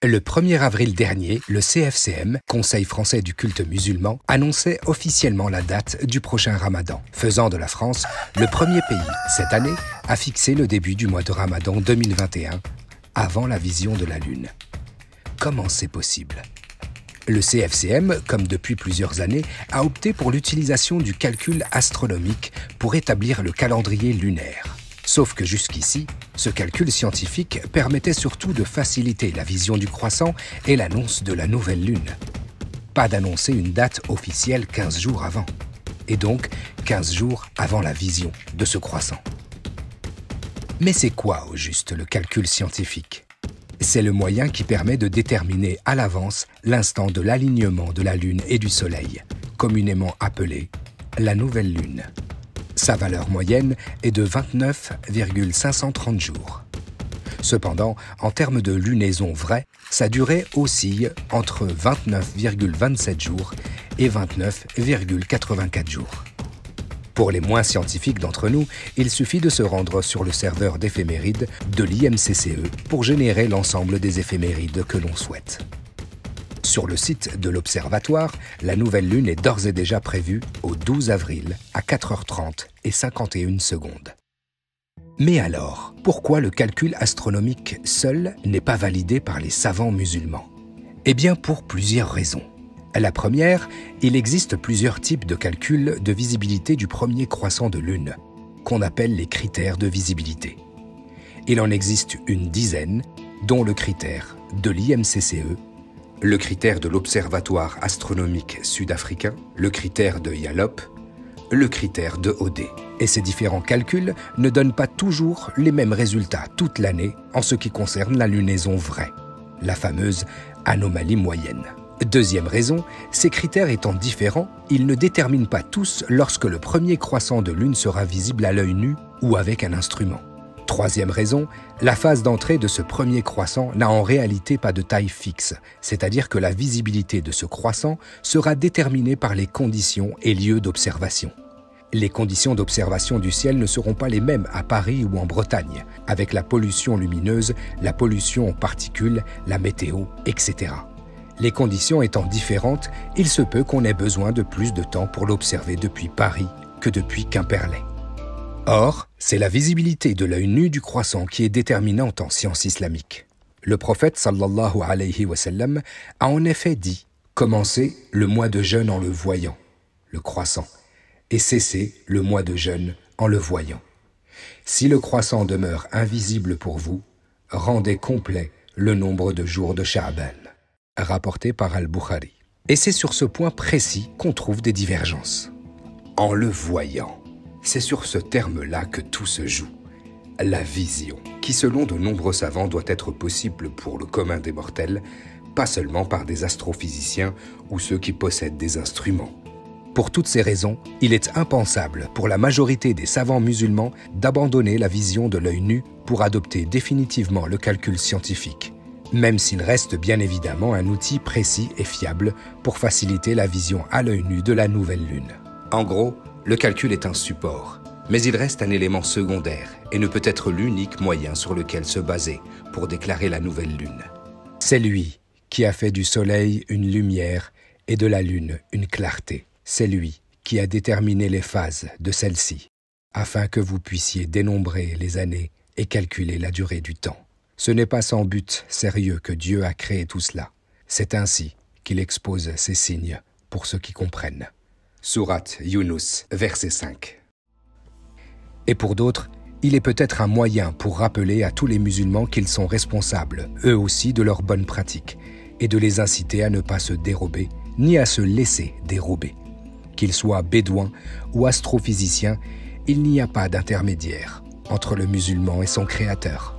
Le 1er avril dernier, le CFCM, Conseil français du culte musulman, annonçait officiellement la date du prochain Ramadan, faisant de la France le premier pays, cette année, à fixer le début du mois de Ramadan 2021, avant la vision de la Lune. Comment c'est possible ? Le CFCM, comme depuis plusieurs années, a opté pour l'utilisation du calcul astronomique pour établir le calendrier lunaire. Sauf que jusqu'ici, ce calcul scientifique permettait surtout de faciliter la vision du croissant et l'annonce de la nouvelle lune. Pas d'annoncer une date officielle 15 jours avant, et donc 15 jours avant la vision de ce croissant. Mais c'est quoi au juste le calcul scientifique ? C'est le moyen qui permet de déterminer à l'avance l'instant de l'alignement de la Lune et du Soleil, communément appelé la nouvelle lune. Sa valeur moyenne est de 29,530 jours. Cependant, en termes de lunaison vraie, sa durée oscille entre 29,27 jours et 29,84 jours. Pour les moins scientifiques d'entre nous, il suffit de se rendre sur le serveur d'éphémérides de l'IMCCE pour générer l'ensemble des éphémérides que l'on souhaite. Sur le site de l'Observatoire, la nouvelle lune est d'ores et déjà prévue au 12 avril à 4h30 et 51 secondes. Mais alors, pourquoi le calcul astronomique seul n'est pas validé par les savants musulmans ? Eh bien pour plusieurs raisons. La première, il existe plusieurs types de calculs de visibilité du premier croissant de lune, qu'on appelle les critères de visibilité. Il en existe une dizaine, dont le critère de l'IMCCE, le critère de l'Observatoire astronomique sud-africain, le critère de Yalop, le critère de OD. Et ces différents calculs ne donnent pas toujours les mêmes résultats toute l'année en ce qui concerne la lunaison vraie, la fameuse anomalie moyenne. Deuxième raison, ces critères étant différents, ils ne déterminent pas tous lorsque le premier croissant de lune sera visible à l'œil nu ou avec un instrument. Troisième raison, la phase d'entrée de ce premier croissant n'a en réalité pas de taille fixe, c'est-à-dire que la visibilité de ce croissant sera déterminée par les conditions et lieux d'observation. Les conditions d'observation du ciel ne seront pas les mêmes à Paris ou en Bretagne, avec la pollution lumineuse, la pollution en particules, la météo, etc. Les conditions étant différentes, il se peut qu'on ait besoin de plus de temps pour l'observer depuis Paris que depuis Quimperlé. Or, c'est la visibilité de l'œil nu du croissant qui est déterminante en science islamique. Le prophète sallallahu alayhi wa sallam a en effet dit « Commencez le mois de jeûne en le voyant, le croissant, et cessez le mois de jeûne en le voyant. Si le croissant demeure invisible pour vous, rendez complet le nombre de jours de Sha'ban. » Rapporté par Al-Bukhari. Et c'est sur ce point précis qu'on trouve des divergences. En le voyant, c'est sur ce terme-là que tout se joue. La vision, qui selon de nombreux savants doit être possible pour le commun des mortels, pas seulement par des astrophysiciens ou ceux qui possèdent des instruments. Pour toutes ces raisons, il est impensable pour la majorité des savants musulmans d'abandonner la vision de l'œil nu pour adopter définitivement le calcul scientifique, même s'il reste bien évidemment un outil précis et fiable pour faciliter la vision à l'œil nu de la nouvelle lune. En gros, le calcul est un support, mais il reste un élément secondaire et ne peut être l'unique moyen sur lequel se baser pour déclarer la nouvelle lune. C'est lui qui a fait du soleil une lumière et de la lune une clarté. C'est lui qui a déterminé les phases de celle-ci, afin que vous puissiez dénombrer les années et calculer la durée du temps. Ce n'est pas sans but sérieux que Dieu a créé tout cela. C'est ainsi qu'il expose ces signes pour ceux qui comprennent. Sourate Yunus, verset 5. Et pour d'autres, il est peut-être un moyen pour rappeler à tous les musulmans qu'ils sont responsables, eux aussi, de leurs bonnes pratiques, et de les inciter à ne pas se dérober, ni à se laisser dérober. Qu'ils soient bédouins ou astrophysiciens, il n'y a pas d'intermédiaire entre le musulman et son créateur.